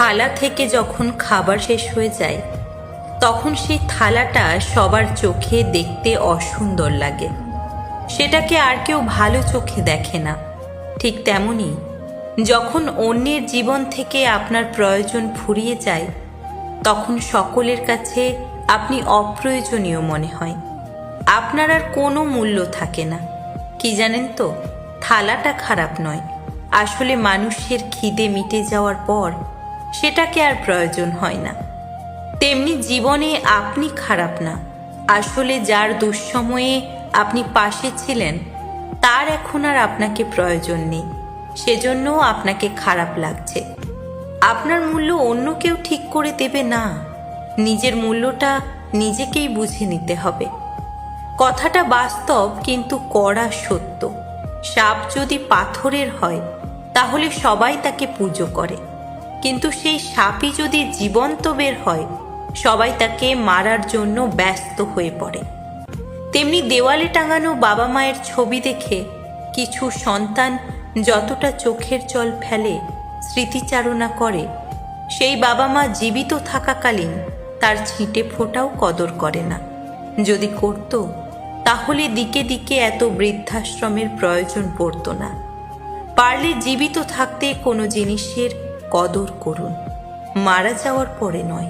থালা থেকে যখন খাবার শেষ হয়ে যায় তখন সেই থালাটা সবার চোখে দেখতে অসুন্দর লাগে, সেটাকে আর কেউ ভালো চোখে দেখে না। ঠিক তেমনি যখন অন্যের জীবন থেকে আপনার প্রয়োজন ফুরিয়ে যায় তখন সকলের কাছে আপনি অপ্রয়োজনীয় মনে হয়, আপনার আর কোনো মূল্য থাকে না। কি জানেন তো, থালাটা খারাপ নয়, আসলে মানুষের খিদে মিটে যাওয়ার পর সেটাকে আর প্রয়োজন হয় না। তেমনি জীবনে আপনি খারাপ না, আসলে যার দুঃসময়ে আপনি পাশে ছিলেন তার এখন আর আপনাকে প্রয়োজন নেই, সেজন্য আপনাকে খারাপ লাগছে। আপনার মূল্য অন্য কেউ ঠিক করে দেবে না, নিজের মূল্যটা নিজেকেই বুঝে নিতে হবে। কথাটা বাস্তব কিন্তু কড়া সত্য। সাপ যদি পাথরের হয় তাহলে সবাই তাকে পুজো করে, কিন্তু সেই সাপই যদি জীবন্ত বের হয় সবাই তাকে মারার জন্য ব্যস্ত হয়ে পড়ে। তেমনি দেওয়ালে টাঙানো বাবা মায়ের ছবি দেখে কিছু সন্তান যতটা চোখের জল ফেলে, স্মৃতিচারণা করে, সেই বাবা মা জীবিত থাকাকালীন তার ছিটে ফোঁটাও কদর করে না। যদি করত তাহলে দিকে দিকে এত বৃদ্ধাশ্রমের প্রয়োজন পড়তো না। পারলে জীবিত থাকতে কোনো জিনিসের কদর করুন, মারা যাওয়ার পরে নয়।